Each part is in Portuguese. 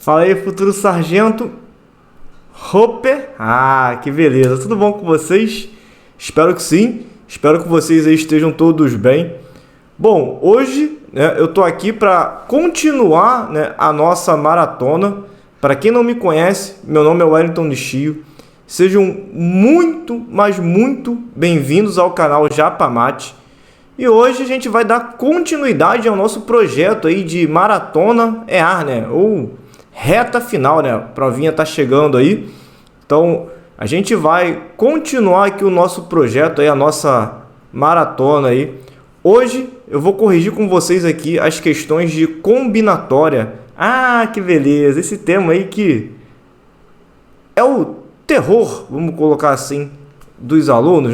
Fala aí, futuro sargento Hopper. Ah, que beleza. Tudo bom com vocês? Espero que sim. Espero que vocês aí estejam todos bem. Bom, hoje eu tô aqui para continuar a nossa maratona. Para quem não me conhece, meu nome é Wellington Nishio. Sejam muito, mas muito bem-vindos ao canal Japamate. E hoje a gente vai dar continuidade ao nosso projeto aí de maratona EAR, ou reta final, A provinha tá chegando aí. Então, a gente vai continuar aqui o nosso projeto aí, a nossa maratona aí. Hoje eu vou corrigir com vocês aqui as questões de combinatória. Ah, que beleza! Esse tema aí que é o terror, vamos colocar assim, dos alunos,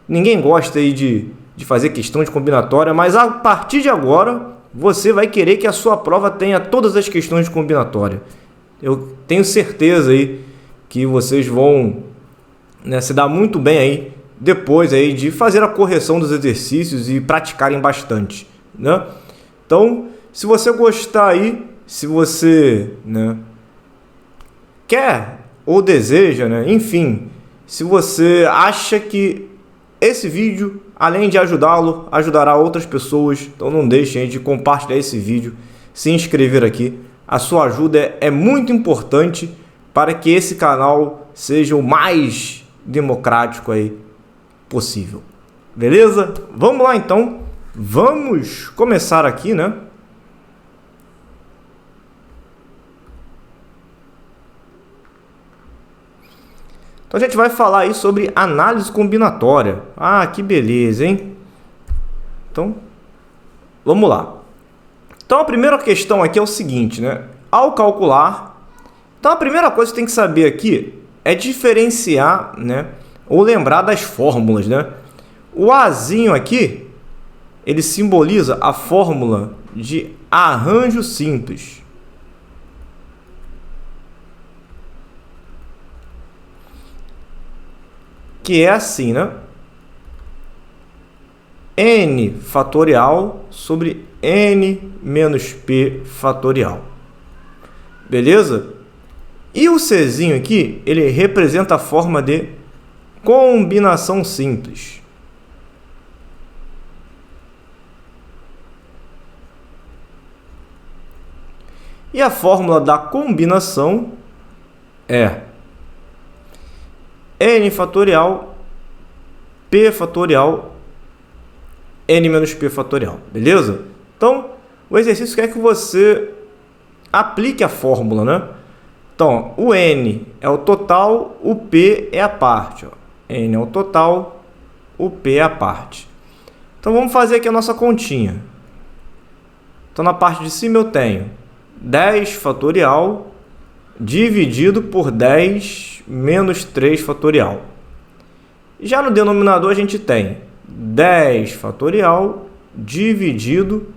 Ninguém gosta aí de fazer questão de combinatória, mas a partir de agora você vai querer que a sua prova tenha todas as questões de combinatória. Eu tenho certeza aí que vocês vão se dar muito bem aí depois aí de fazer a correção dos exercícios e praticarem bastante, Então, se você gostar aí, se você quer ou deseja, enfim, se você acha que esse vídeo, além de ajudá-lo, ajudará outras pessoas, então não deixem de compartilhar esse vídeo, se inscrever aqui. A sua ajuda é muito importante para que esse canal seja o mais democrático aí possível. Beleza? Vamos lá então. Vamos começar aqui, Então a gente vai falar aí sobre análise combinatória. Ah, que beleza, hein? Então, vamos lá. Então a primeira questão aqui é o seguinte, Ao calcular, então a primeira coisa que você tem que saber aqui é diferenciar, ou lembrar das fórmulas, O Azinho aqui, ele simboliza a fórmula de arranjo simples. Que é assim, n fatorial sobre n menos p fatorial. Beleza? E o Czinho aqui, ele representa a forma de combinação simples. E a fórmula da combinação é n fatorial, p fatorial, n menos p fatorial, beleza? Então, o exercício quer que você aplique a fórmula, Então, o n é o total, o p é a parte, n é o total, o p é a parte. Então, vamos fazer aqui a nossa continha. Então, na parte de cima eu tenho 10 fatorial dividido por 10 menos 3 fatorial. Já no denominador a gente tem 10 fatorial dividido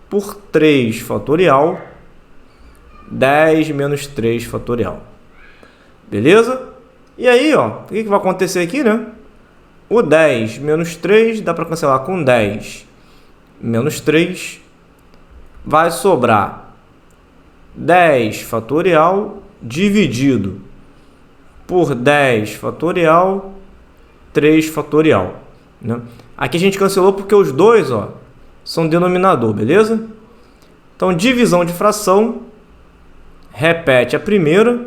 por 3 fatorial, 10 menos 3 fatorial. Beleza? E aí, o que vai acontecer aqui, O 10 menos 3 dá para cancelar com 10 menos 3. Vai sobrar 10 fatorial dividido por 10 fatorial, 3 fatorial. Aqui a gente cancelou porque os dois são denominador, beleza? Então, divisão de fração, repete a primeira,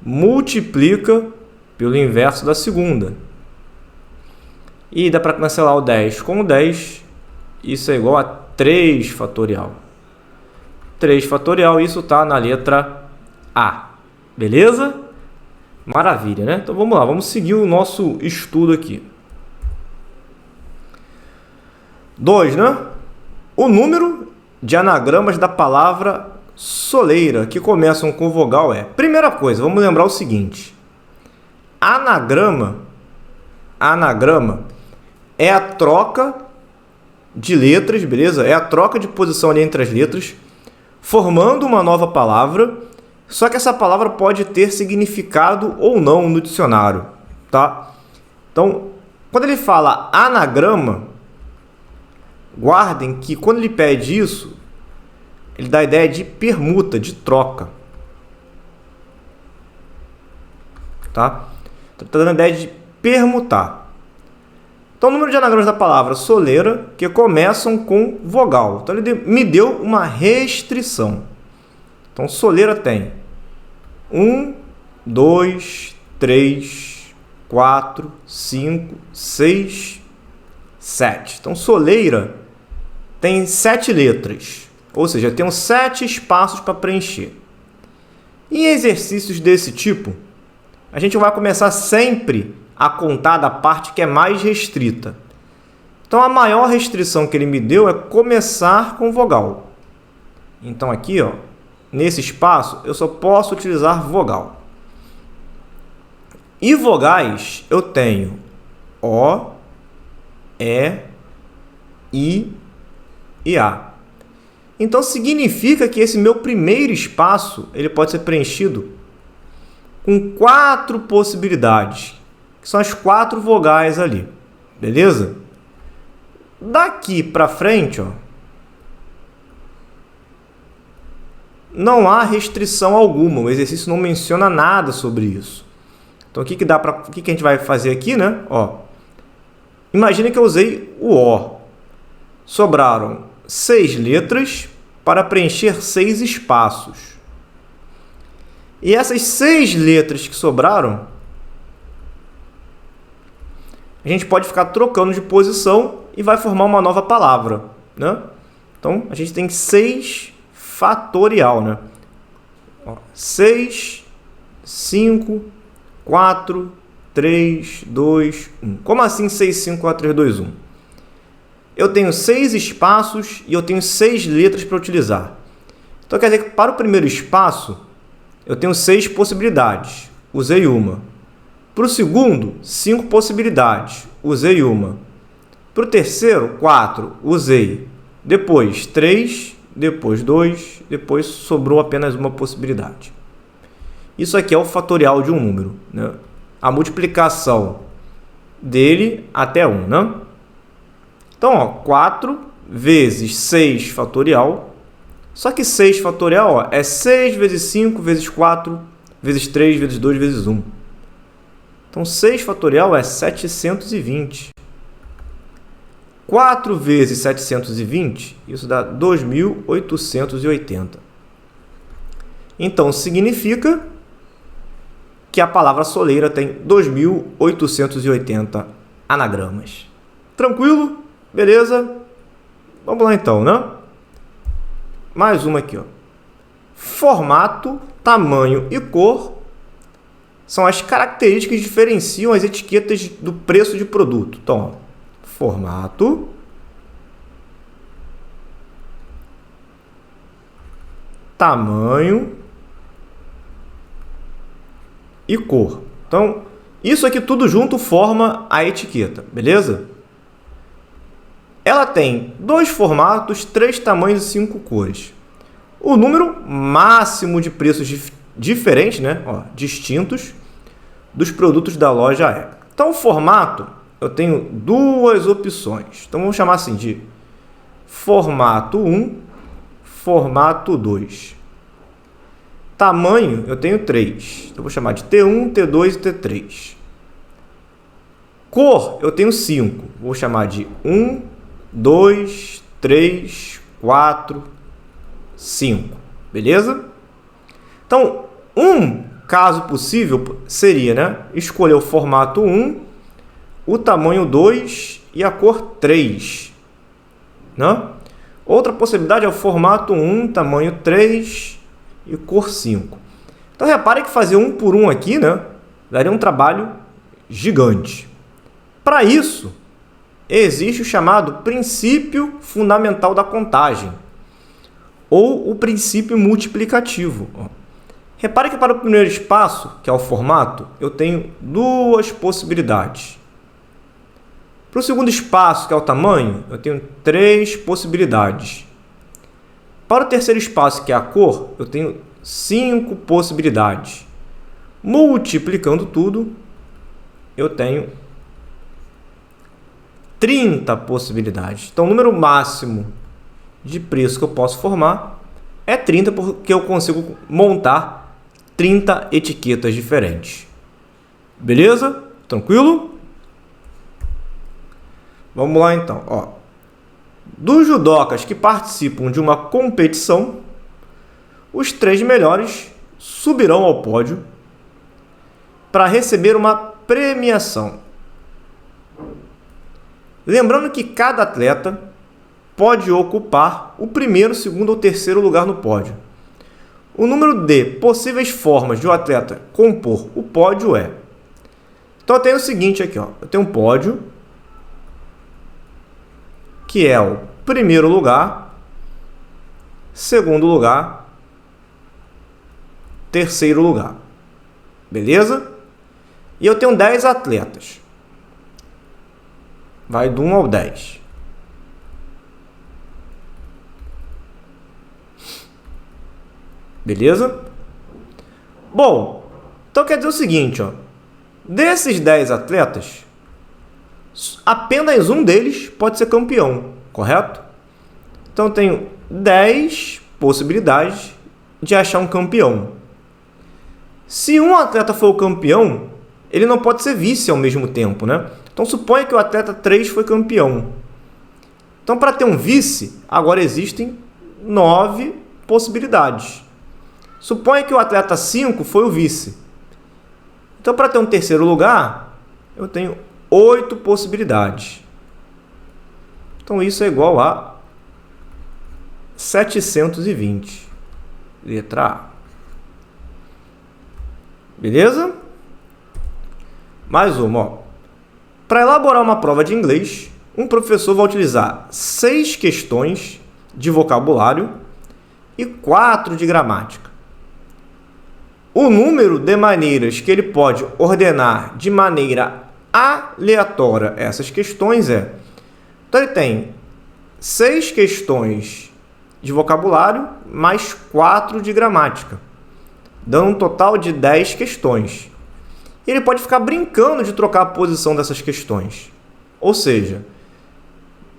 multiplica pelo inverso da segunda. E dá para cancelar o 10 com o 10, isso é igual a 3 fatorial. 3 fatorial, isso está na letra A. Beleza? Maravilha, Então vamos lá, vamos seguir o nosso estudo aqui. 2, O número de anagramas da palavra soleira que começam com vogal é... Primeira coisa, vamos lembrar o seguinte. Anagrama é a troca de letras, beleza? É a troca de posição ali entre as letras, formando uma nova palavra. Só que essa palavra pode ter significado ou não no dicionário, tá? Então, quando ele fala anagrama, guardem que quando ele pede isso, ele dá a ideia de permuta, de troca. Tá? Então, está dando a ideia de permutar. Então, o número de anagramas da palavra soleira que começam com vogal. Então, ele me deu uma restrição. Então, soleira tem 1, 2, 3, 4, 5, 6, 7. Então, soleira tem 7 letras. Ou seja, tem 7 espaços para preencher. Em exercícios desse tipo, a gente vai começar sempre a contar da parte que é mais restrita. Então, a maior restrição que ele me deu é começar com vogal. Então, aqui, ó, nesse espaço, eu só posso utilizar vogal. E vogais, eu tenho O, E, I e A. Então, significa que esse meu primeiro espaço ele pode ser preenchido com 4 possibilidades, que são as 4 vogais ali, beleza? Daqui para frente, ó, não há restrição alguma, o exercício não menciona nada sobre isso. Então, o que a gente vai fazer aqui, né? Ó, imagina que eu usei o O. Sobraram 6 letras para preencher 6 espaços. E essas 6 letras que sobraram, a gente pode ficar trocando de posição e vai formar uma nova palavra, né? Então, a gente tem 6 fatorial, né? 6, 5, 4, 3, 2, 1. Como assim 6, 5, 4, 3, 2, 1? Eu tenho 6 espaços e eu tenho 6 letras para utilizar. Então, quer dizer que para o primeiro espaço, eu tenho 6 possibilidades. Usei uma. Para o segundo, 5 possibilidades. Usei uma. Para o terceiro, 4. Usei. Depois, 3. Depois, 2. Depois, sobrou apenas uma possibilidade. Isso aqui é o fatorial de um número, né? A multiplicação dele até 1, né? Então, ó, 4 vezes 6 fatorial. Só que 6 fatorial, ó, é 6 vezes 5 vezes 4 vezes 3 vezes 2 vezes 1. Então, 6 fatorial é 720. 4 vezes 720, isso dá 2.880. Então, significa que a palavra soleira tem 2.880 anagramas. Tranquilo? Beleza? Vamos lá então, né? Mais uma aqui, ó. Formato, tamanho e cor são as características que diferenciam as etiquetas do preço de produto. Então, ó, formato, tamanho e cor. Então, isso aqui tudo junto forma a etiqueta, beleza? Ela tem 2 formatos, 3 tamanhos e 5 cores. O número máximo de preços diferentes, né? Ó, distintos, dos produtos da loja é. Então, o formato, eu tenho 2 opções. Então, vamos chamar assim de formato 1, formato 2. Tamanho, eu tenho 3. Então, vou chamar de T1, T2 e T3. Cor, eu tenho 5. Vou chamar de 1, 2, 3, 4, 5. Beleza? Então, caso possível seria, né, escolher o formato 1, o tamanho 2 e a cor 3. Né? Outra possibilidade é o formato 1, tamanho 3 e cor 5. Então, repare que fazer 1 por 1 aqui, né, daria um trabalho gigante. Para isso, existe o chamado princípio fundamental da contagem, ou o princípio multiplicativo. Repare que para o primeiro espaço, que é o formato, eu tenho 2 possibilidades. Para o segundo espaço, que é o tamanho, eu tenho 3 possibilidades. Para o terceiro espaço, que é a cor, eu tenho 5 possibilidades. Multiplicando tudo, eu tenho 30 possibilidades. Então, o número máximo de preço que eu posso formar é 30 porque eu consigo montar 30 etiquetas diferentes. Beleza? Tranquilo? Vamos lá então. Ó. Dos judocas que participam de uma competição, os 3 melhores subirão ao pódio para receber uma premiação. Lembrando que cada atleta pode ocupar o primeiro, segundo ou terceiro lugar no pódio. O número de possíveis formas de o atleta compor o pódio é... Então eu tenho o seguinte aqui, ó. Eu tenho um pódio, que é o primeiro lugar, segundo lugar, terceiro lugar. Beleza? E eu tenho 10 atletas. Vai do 1 ao 10. Beleza? Bom, então quer dizer o seguinte, ó. Desses 10 atletas, apenas um deles pode ser campeão, correto? Então eu tenho 10 possibilidades de achar um campeão. Se um atleta for o campeão, ele não pode ser vice ao mesmo tempo, né? Então suponha que o atleta 3 foi campeão. Então para ter um vice, agora existem 9 possibilidades. Suponha que o atleta 5 foi o vice. Então para ter um terceiro lugar, eu tenho 8 possibilidades. Então isso é igual a 720. Letra A. Beleza? Mais uma, ó. Para elaborar uma prova de inglês, um professor vai utilizar 6 questões de vocabulário e 4 de gramática. O número de maneiras que ele pode ordenar de maneira aleatória essas questões é... Então ele tem 6 questões de vocabulário mais 4 de gramática, dando um total de 10 questões. E ele pode ficar brincando de trocar a posição dessas questões. Ou seja,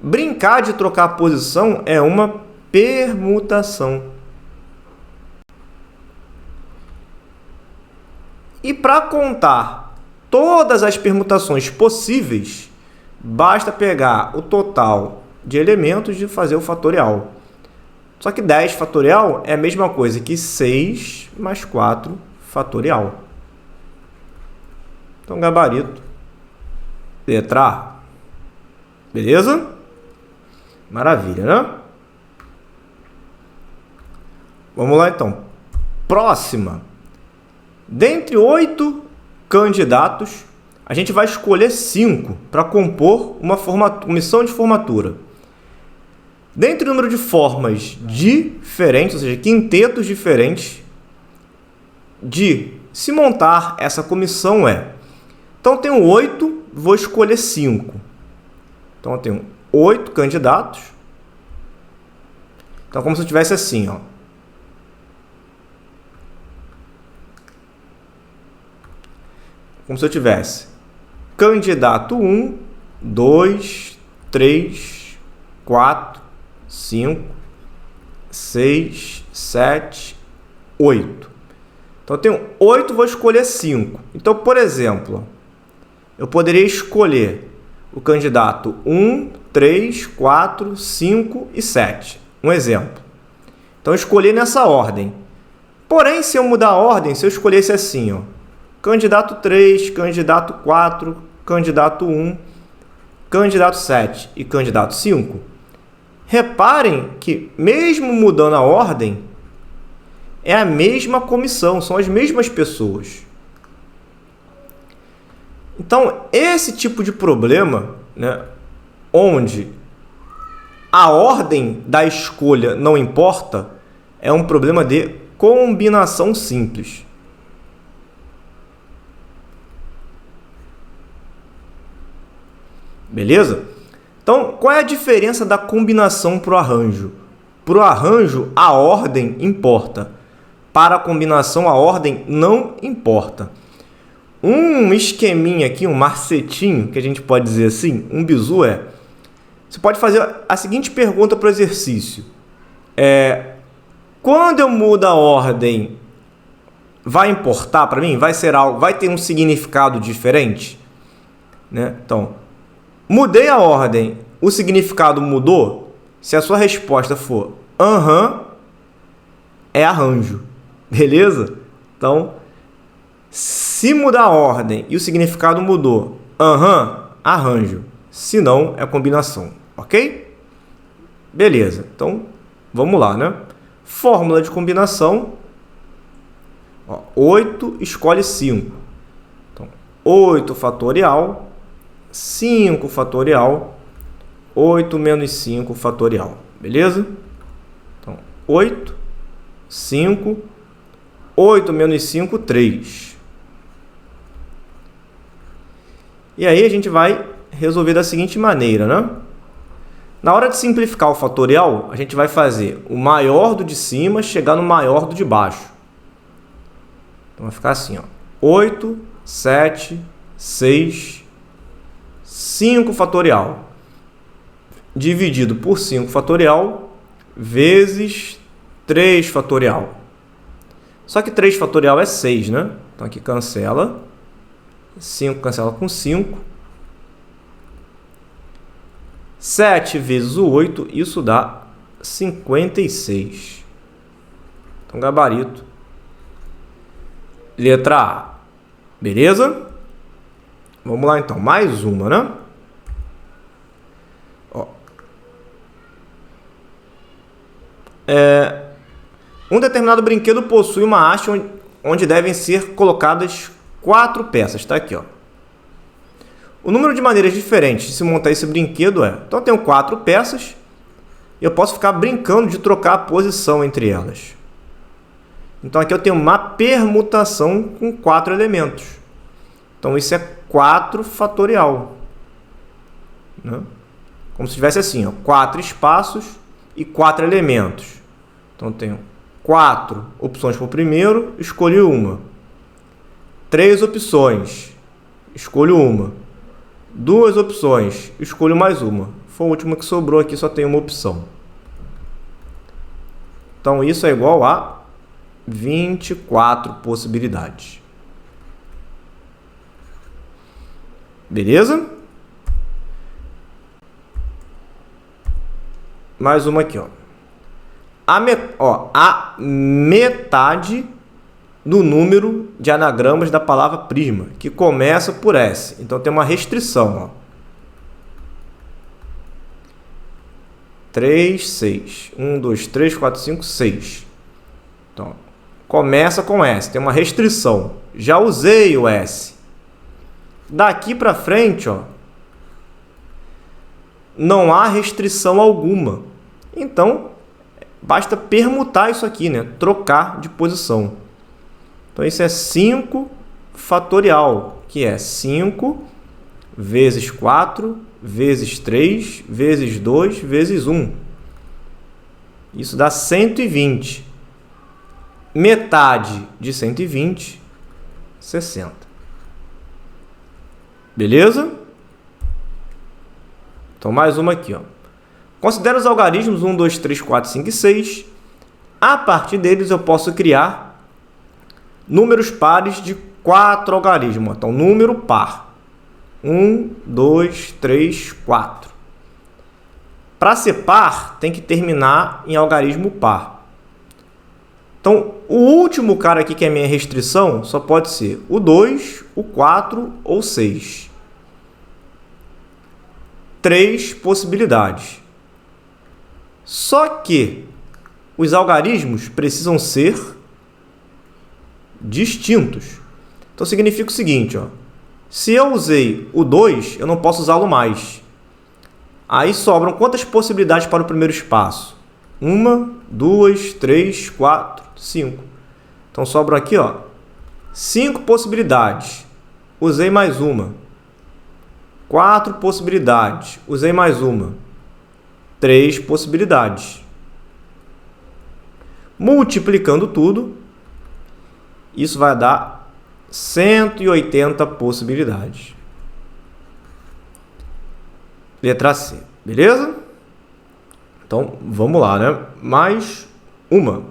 brincar de trocar a posição é uma permutação. E para contar todas as permutações possíveis, basta pegar o total de elementos e fazer o fatorial. Só que 10 fatorial é a mesma coisa que 6 mais 4 fatorial. Então, gabarito, letra A. Beleza? Maravilha, né? Vamos lá, então. Próxima. Dentre 8 candidatos, a gente vai escolher 5 para compor uma missão de formatura. Dentre o número de formas diferentes, ou seja, quintetos diferentes, de se montar essa comissão é... Então, eu tenho 8, vou escolher 5. Então, eu tenho 8 candidatos. Então, como se eu tivesse assim, ó. Como se eu tivesse candidato 1, 2, 3, 4, 5, 6, 7, 8. Então, eu tenho 8, vou escolher 5. Então, por exemplo, eu poderia escolher o candidato 1, 3, 4, 5 e 7. Um exemplo. Então, eu escolhi nessa ordem. Porém, se eu mudar a ordem, se eu escolhesse assim, ó, candidato 3, candidato 4, candidato 1, candidato 7 e candidato 5, reparem que, mesmo mudando a ordem, é a mesma comissão, são as mesmas pessoas. Então, esse tipo de problema, né, onde a ordem da escolha não importa, é um problema de combinação simples. Beleza? Então, qual é a diferença da combinação para o arranjo? Para o arranjo, a ordem importa. Para a combinação, a ordem não importa. Um esqueminha aqui, um macetinho, que a gente pode dizer assim, um bizu é... Você pode fazer a seguinte pergunta para o exercício. Quando eu mudo a ordem, vai importar para mim? Vai ser algo, vai ter um significado diferente? Né? Então, mudei a ordem, o significado mudou? Se a sua resposta for aham, é arranjo. Beleza? Então, se mudar a ordem e o significado mudou, aham, arranjo. Se não, é combinação. Ok? Beleza. Então, vamos lá, né? Fórmula de combinação. 8 escolhe 5. Então, 8 fatorial, 5 fatorial, 8 menos 5 fatorial. Beleza? Então, 8, 5, 8 menos 5, 3. E aí a gente vai resolver da seguinte maneira, né? Na hora de simplificar o fatorial, a gente vai fazer o maior do de cima chegar no maior do de baixo. Então vai ficar assim, ó. 8, 7, 6, 5 fatorial dividido por 5 fatorial vezes 3 fatorial. Só que 3 fatorial é 6, né? Então aqui cancela. 5 cancela com 5. 7 vezes o 8, isso dá 56. Então, gabarito. Letra A. Beleza? Vamos lá, então. Mais uma, né? Ó. Um determinado brinquedo possui uma haste onde devem ser colocadas 4 peças. Está aqui, ó. O número de maneiras diferentes de se montar esse brinquedo é... Então, eu tenho 4 peças e eu posso ficar brincando de trocar a posição entre elas. Então, aqui eu tenho uma permutação com 4 elementos. Então, isso é 4 fatorial. Né? Como se tivesse assim, ó, 4 espaços e 4 elementos. Então, eu tenho 4 opções para o primeiro, escolho uma. 3 opções, escolho uma. 2 opções, escolho mais uma. Foi a última que sobrou aqui, só tem uma opção. Então, isso é igual a 24 possibilidades. Beleza? Mais uma aqui, ó. A metade do número de anagramas da palavra prisma, que começa por S. Então, tem uma restrição. 3, 6. 1, 2, 3, 4, 5, 6. Então, começa com S. Tem uma restrição. Já usei o S. Daqui para frente, ó, não há restrição alguma. Então, basta permutar isso aqui, né? Trocar de posição. Então, isso é 5 fatorial, que é 5 vezes 4, vezes 3, vezes 2, vezes 1. Isso dá 120. Metade de 120, 60. Beleza? Então, mais uma aqui, ó. Considera os algarismos 1, 2, 3, 4, 5 e 6. A partir deles, eu posso criar números pares de 4 algarismos. Então, número par. 1, 2, 3, 4. Para ser par, tem que terminar em algarismo par. Então, o último cara aqui, que é a minha restrição, só pode ser o 2, o 4 ou 6. 3 possibilidades. Só que os algarismos precisam ser distintos. Então, significa o seguinte, ó. Se eu usei o 2, eu não posso usá-lo mais. Aí sobram quantas possibilidades para o primeiro espaço? 1, 2, 3, 4, 5. Então, sobram aqui, ó, 5 possibilidades. Usei mais uma. 4 possibilidades. Usei mais uma. 3 possibilidades. Multiplicando tudo, isso vai dar 180 possibilidades. Letra C, beleza? Então, vamos lá, né? Mais uma.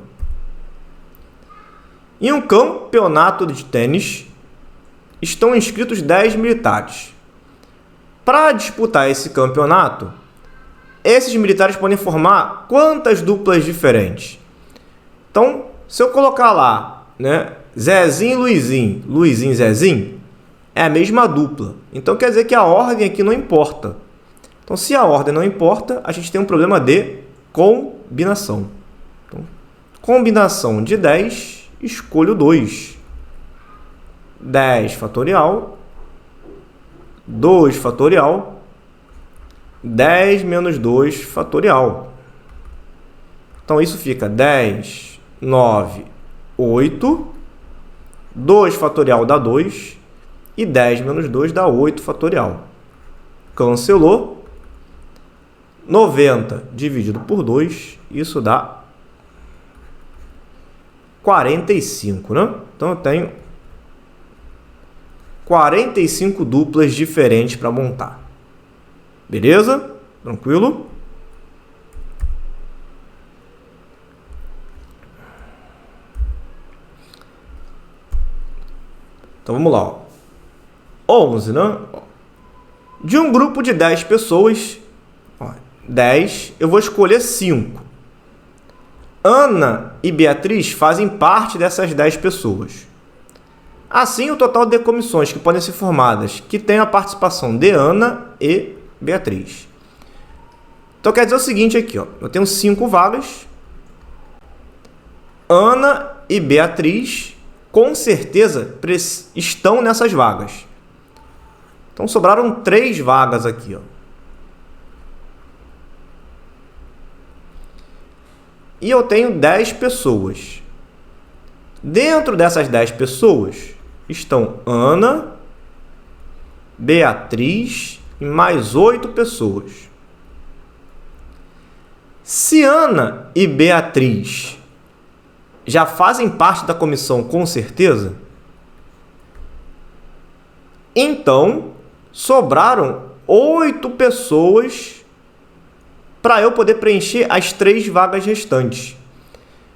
Em um campeonato de tênis, estão inscritos 10 militares. Para disputar esse campeonato, esses militares podem formar quantas duplas diferentes? Então, se eu colocar lá, né, Zezinho e Luizinho, Luizinho e Zezinho, é a mesma dupla. Então, quer dizer que a ordem aqui não importa. Então, se a ordem não importa, a gente tem um problema de combinação. Então, combinação de 10, escolho 2. 10 fatorial, 2 fatorial, 10 menos 2 fatorial. Então, isso fica 10, 9, 8. 2 fatorial dá 2. E 10 menos 2 dá 8 fatorial. Cancelou. 90 dividido por 2, isso dá 45, né? Então, eu tenho 45 duplas diferentes para montar. Beleza? Tranquilo? Então, vamos lá. 11, né? De um grupo de 10 pessoas, 10, eu vou escolher 5. Ana e Beatriz fazem parte dessas 10 pessoas. Assim, o total de comissões que podem ser formadas, que tem a participação de Ana e Beatriz. Então, quer dizer o seguinte aqui, ó, eu tenho 5 vagas. Ana e Beatriz, com certeza, estão nessas vagas. Então, sobraram 3 vagas aqui, ó. E eu tenho 10 pessoas. Dentro dessas 10 pessoas estão Ana, Beatriz e mais 8 pessoas. Se Ana e Beatriz já fazem parte da comissão com certeza, então sobraram 8 pessoas para eu poder preencher as 3 vagas restantes.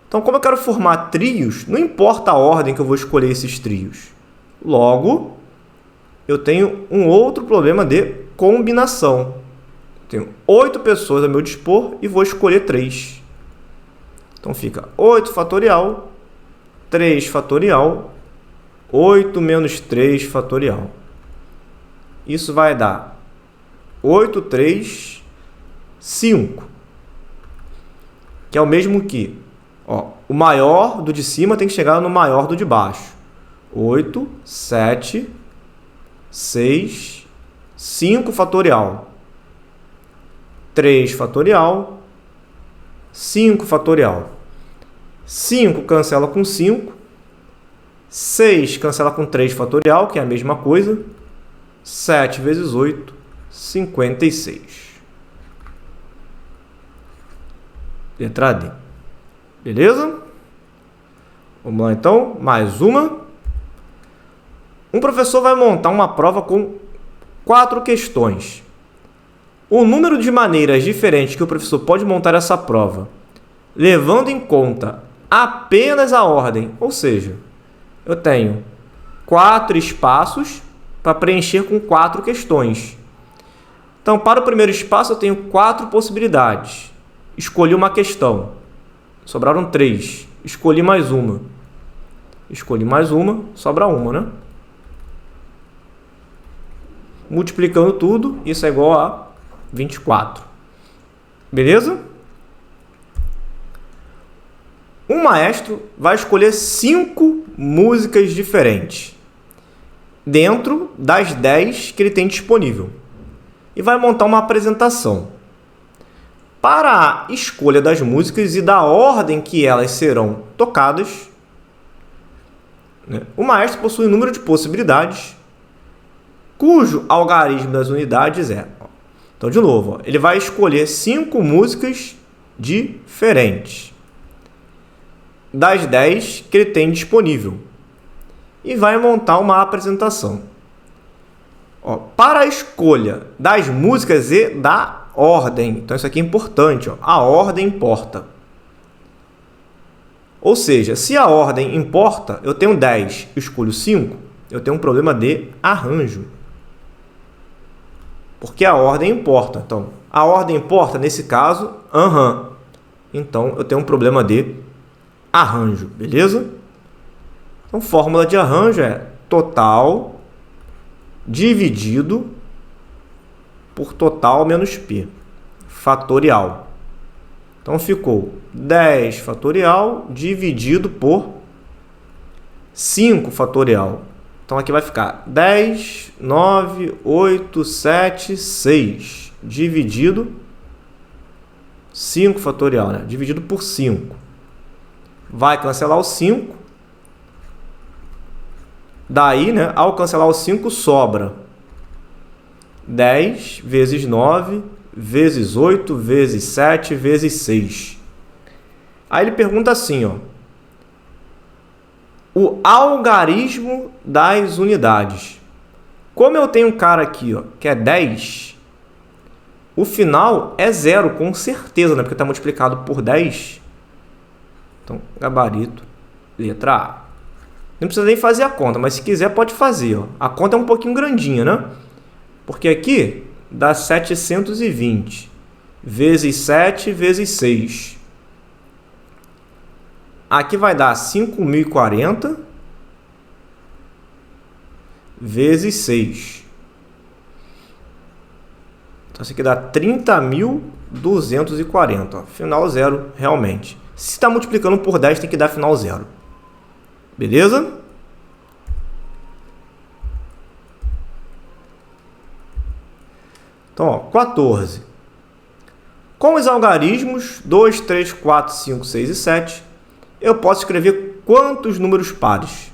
Então, como eu quero formar trios, não importa a ordem que eu vou escolher esses trios. Logo, eu tenho um outro problema de combinação. Tenho 8 pessoas a meu dispor e vou escolher 3. Então, fica 8 fatorial, 3 fatorial, 8 menos 3 fatorial. Isso vai dar 8, 3, 5. Que é o mesmo que, ó, o maior do de cima tem que chegar no maior do de baixo. 8, 7, 6, 5 fatorial, 3 fatorial, 5 fatorial. 5 cancela com 5. 6 cancela com 3 fatorial, que é a mesma coisa. 7 vezes 8, 56. Letra D. Beleza? Vamos lá então, mais uma. Um professor vai montar uma prova com 4 questões. O número de maneiras diferentes que o professor pode montar essa prova, levando em conta apenas a ordem, ou seja, eu tenho 4 espaços para preencher com 4 questões. Então, para o primeiro espaço, eu tenho 4 possibilidades. Escolhi uma questão. Sobraram 3. Escolhi mais uma. Escolhi mais uma, sobra uma, né? Multiplicando tudo, isso é igual a 24. Beleza? Um maestro vai escolher 5 músicas diferentes dentro das 10 que ele tem disponível e vai montar uma apresentação. Para a escolha das músicas e da ordem que elas serão tocadas, né, o maestro possui um número de possibilidades cujo algarismo das unidades é... Então, de novo, ó, ele vai escolher 5 músicas diferentes das 10 que ele tem disponível e vai montar uma apresentação. Ó, para a escolha das músicas e da ordem, então isso aqui é importante, ó, a ordem importa. Ou seja, se a ordem importa, eu tenho 10, eu escolho 5, eu tenho um problema de arranjo. Porque a ordem importa. Então, a ordem importa nesse caso? Então, eu tenho um problema de arranjo, beleza? Então, fórmula de arranjo é total dividido por total menos P, fatorial. Então, ficou 10 fatorial dividido por 5 fatorial. Então, aqui vai ficar 10, 9, 8, 7, 6, dividido 5 fatorial, né? Dividido por 5. Vai cancelar o 5. Daí, né, ao cancelar o 5, sobra 10 vezes 9, vezes 8, vezes 7, vezes 6. Aí ele pergunta assim, ó, o algarismo das unidades. Como eu tenho um cara aqui, ó, que é 10, o final é 0, com certeza, né? Porque está multiplicado por 10. Então, gabarito, letra A. Não precisa nem fazer a conta, mas se quiser pode fazer. Ó. A conta é um pouquinho grandinha, né? Porque aqui dá 720 vezes 7 vezes 6. Aqui vai dar 5.040 vezes 6. Então, isso aqui dá 30.240. Final 0, realmente. Se está multiplicando por 10, tem que dar final 0. Beleza? Então, ó, 14. Com os algarismos 2, 3, 4, 5, 6 e 7, eu posso escrever quantos números pares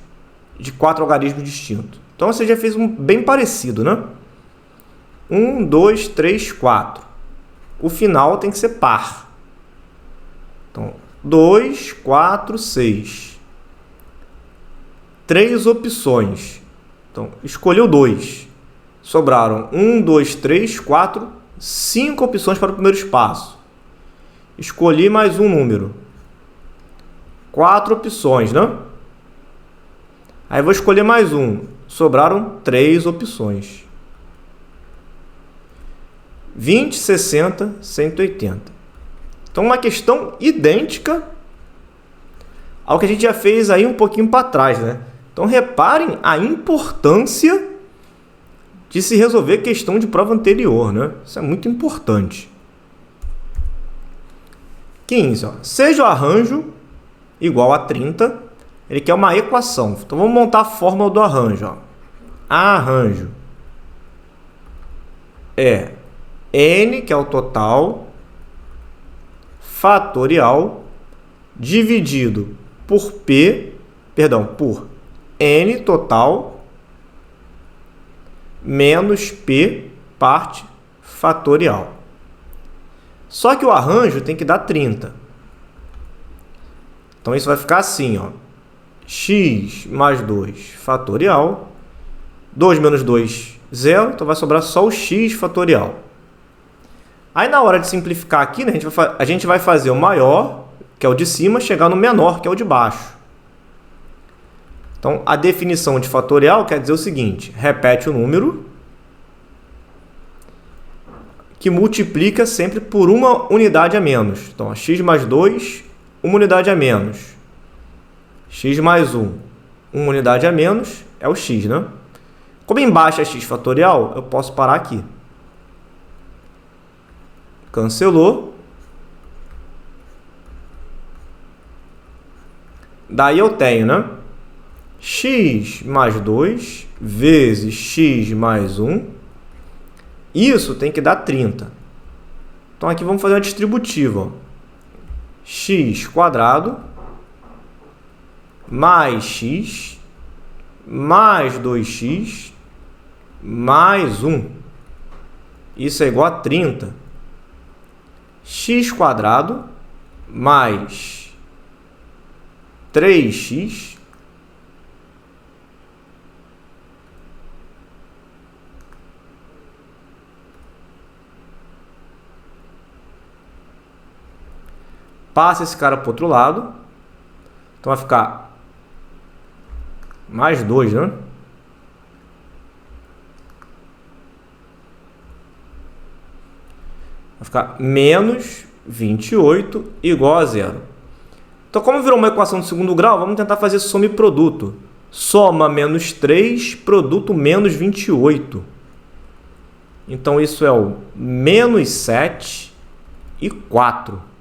de 4 algarismos distintos? Então, você já fez um bem parecido, né? 1, 2, 3, 4. O final tem que ser par. Então, 2, 4, 6. 3 opções. Então, escolheu 2. Sobraram 1, 2, 3, 4, 5 opções para o primeiro espaço. Escolhi mais um número. 4 opções, né? Aí vou escolher mais um. Sobraram 3 opções. 20, 60, 180. Então, uma questão idêntica ao que a gente já fez aí um pouquinho para trás, né? Então, reparem a importância de se resolver questão de prova anterior, né? Isso é muito importante. 15. Ó. Seja o arranjo igual a 30, ele quer uma equação. Então, vamos montar a fórmula do arranjo. Ó. Arranjo é N, que é o total, fatorial, dividido por por N total, menos P, parte fatorial. Só que o arranjo tem que dar 30. Então, isso vai ficar assim, ó. X mais 2 fatorial. 2 menos 2, 0. Então, vai sobrar só o x fatorial. Aí, na hora de simplificar aqui, né, a gente vai fazer o maior, que é o de cima, chegar no menor, que é o de baixo. Então, a definição de fatorial quer dizer o seguinte: repete o número que multiplica sempre por uma unidade a menos. Então, x mais 2, uma unidade a menos. X mais 1, uma unidade a menos, é o x, né? Como embaixo é x fatorial, eu posso parar aqui. Cancelou. Daí eu tenho, né? X mais 2 vezes x mais 1. Isso tem que dar 30. Então, aqui vamos fazer uma distributiva. Ó. X quadrado mais x mais 2x mais 1. Isso é igual a 30. X quadrado mais 3x passa esse cara para o outro lado. Então vai ficar mais 2, né? Vai ficar menos 28 igual a zero. Então, como virou uma equação de segundo grau, vamos tentar fazer soma e produto. Soma menos 3, produto menos 28. Então, isso é o menos 7 e 4.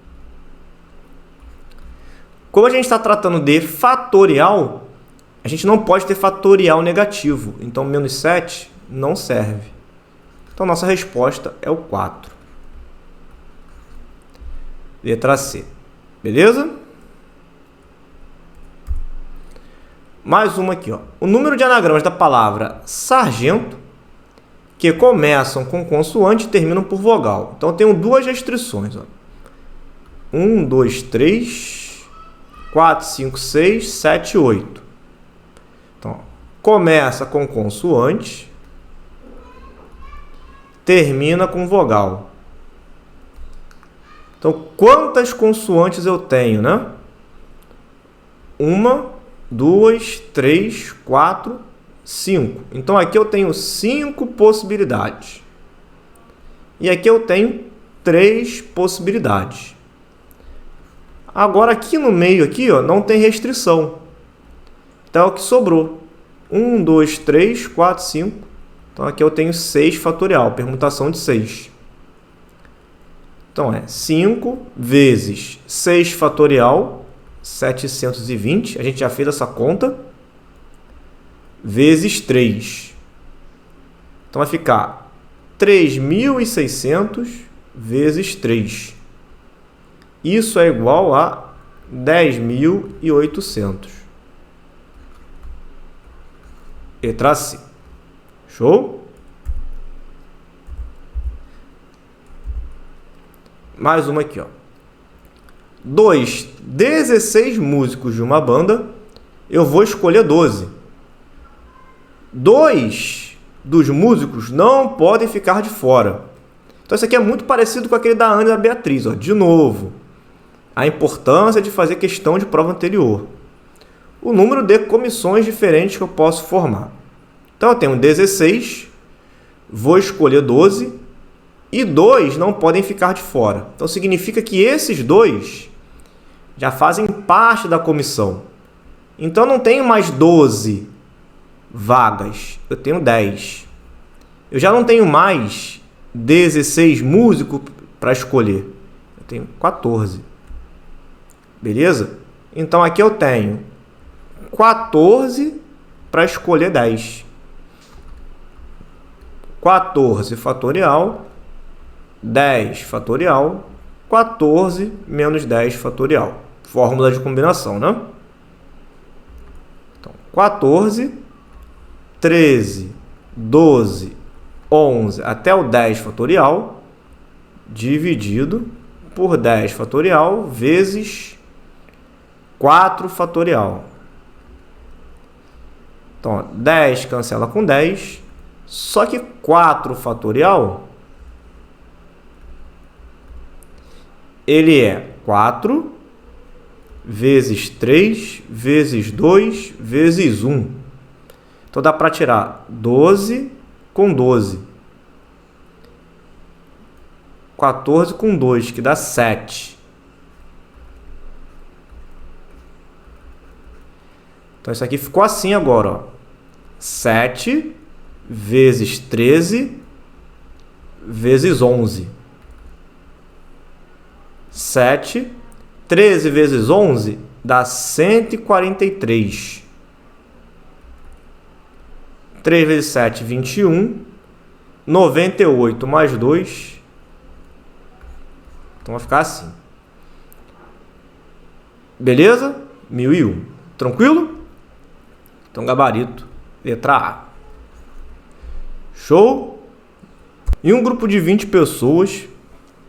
Como a gente está tratando de fatorial, a gente não pode ter fatorial negativo. Então, menos 7 não serve. Então, nossa resposta é o 4. Letra C. Beleza? Mais uma aqui, ó. O número de anagramas da palavra sargento que começam com consoante e terminam por vogal. Então, eu tenho duas restrições. Ó. 1, 2, 3, 4, 5, 6, 7, 8. Então, ó, começa com consoante, termina com vogal. Então, quantas consoantes eu tenho, né? 1, 2, 3, 4, 5. Então, aqui eu tenho 5 possibilidades. E aqui eu tenho 3 possibilidades. Agora, aqui no meio, aqui, ó, não tem restrição. Então, é o que sobrou. 1, 2, 3, 4, 5. Então, aqui eu tenho 6 fatorial, permutação de 6. Então, é 5 vezes 6 fatorial, 720. A gente já fez essa conta. Vezes 3. Então, vai ficar 3.600 vezes 3. Isso é igual a 10.800. Letra C. Show? Mais uma aqui, ó. 16 músicos de uma banda, eu vou escolher 12. 2 dos músicos não podem ficar de fora. Então, isso aqui é muito parecido com aquele da Ana e da Beatriz. Ó. De novo, a importância de fazer questão de prova anterior. O número de comissões diferentes que eu posso formar. Então, eu tenho 16, vou escolher 12, e 2 não podem ficar de fora. Então, significa que esses 2 já fazem parte da comissão. Então, não tenho mais 12 vagas, eu tenho 10. Eu já não tenho mais 16 músicos para escolher, eu tenho 14. Beleza? Então, aqui eu tenho 14 para escolher 10. 14 fatorial, 10 fatorial, 14 menos 10 fatorial. Fórmula de combinação, né? Então, 14, 13, 12, 11 até o 10 fatorial, dividido por 10 fatorial vezes 4 fatorial. Então, ó, 10 cancela com 10, só que 4 fatorial, ele é 4 vezes 3 vezes 2 vezes 1. Então, dá para tirar 12 com 12. 14 com 2, que dá 7. Então, isso aqui ficou assim agora, ó. 7 vezes 13 vezes 11. 7, 13 vezes 11 dá 143. 3 vezes 7, 21. 98 mais 2. Então vai ficar assim. Beleza? 1001. Tranquilo? Então, gabarito, letra A. Show? Em um grupo de 20 pessoas,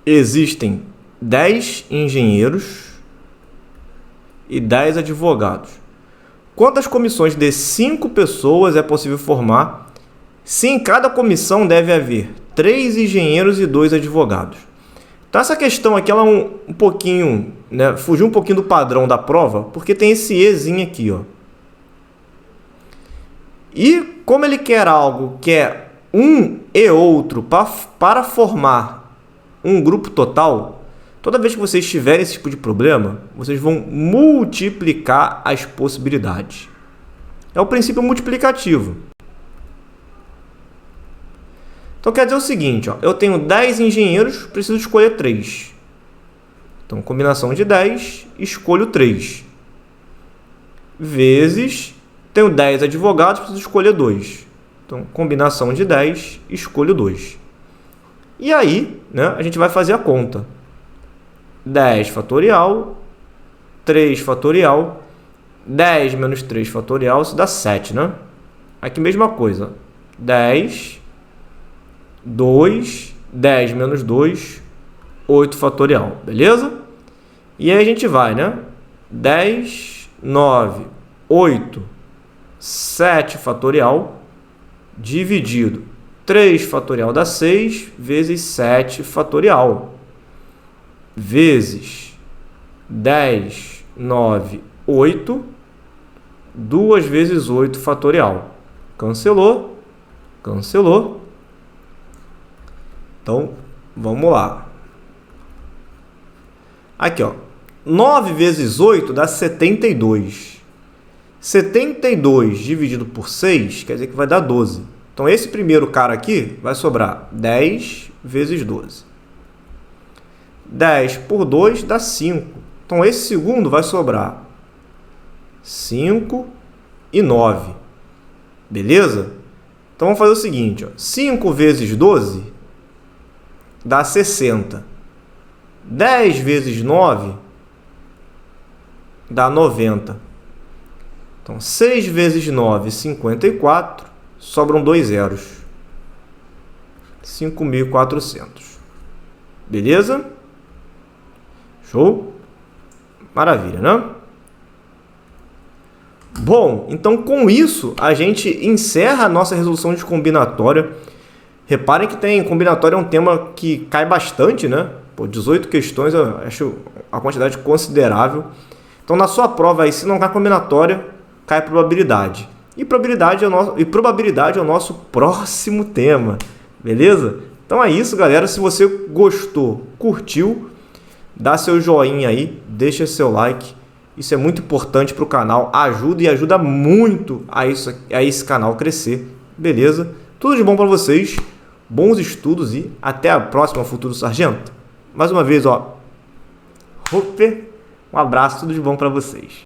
existem 10 engenheiros e 10 advogados. Quantas comissões de 5 pessoas é possível formar se em cada comissão deve haver 3 engenheiros e 2 advogados? Então essa questão aqui ela é um pouquinho, né, fugiu um pouquinho do padrão da prova, porque tem esse ezinho aqui, ó. E como ele quer algo que é um e outro para formar um grupo total, toda vez que vocês tiverem esse tipo de problema, vocês vão multiplicar as possibilidades. É o princípio multiplicativo. Então quer dizer o seguinte, ó, eu tenho 10 engenheiros, preciso escolher 3. Então, combinação de 10, escolho 3. Vezes, tenho 10 advogados, preciso escolher 2. Então, combinação de 10, escolho 2. E aí, né, a gente vai fazer a conta. 10 fatorial, 3 fatorial, 10 menos 3 fatorial, isso dá 7, né? Aqui mesma coisa. 10, 2, 10 menos 2, 8 fatorial, beleza? E aí a gente vai, né? 10, 9, 8, 7 fatorial, dividido 3 fatorial dá 6, vezes 7 fatorial, vezes 10, 9, 8, 2 vezes 8 fatorial. Cancelou, cancelou. Então, vamos lá. Aqui, ó. 9 vezes 8 dá 72. 72 dividido por 6 quer dizer que vai dar 12. Então, esse primeiro cara aqui vai sobrar 10 vezes 12. 10 por 2 dá 5. Então, esse segundo vai sobrar 5 e 9. Beleza? Então, vamos fazer o seguinte, ó. 5 vezes 12 dá 60. 10 vezes 9 dá 90. Então, 6 vezes 9, 54. Sobram 2 zeros. 5.400. Beleza? Show? Maravilha, né? Bom, então com isso a gente encerra a nossa resolução de combinatória. Reparem que combinatória é um tema que cai bastante, né? Pô, 18 questões, eu acho a quantidade considerável. Então, na sua prova aí, se não cai combinatória, cai probabilidade. E probabilidade é o nosso próximo tema, beleza? Então é isso, galera. Se você gostou, curtiu, dá seu joinha aí, deixa seu like. Isso é muito importante para o canal, ajuda muito a esse canal crescer, beleza? Tudo de bom para vocês, bons estudos e até a próxima, Futuro Sargento. Mais uma vez, ó, um abraço, tudo de bom para vocês.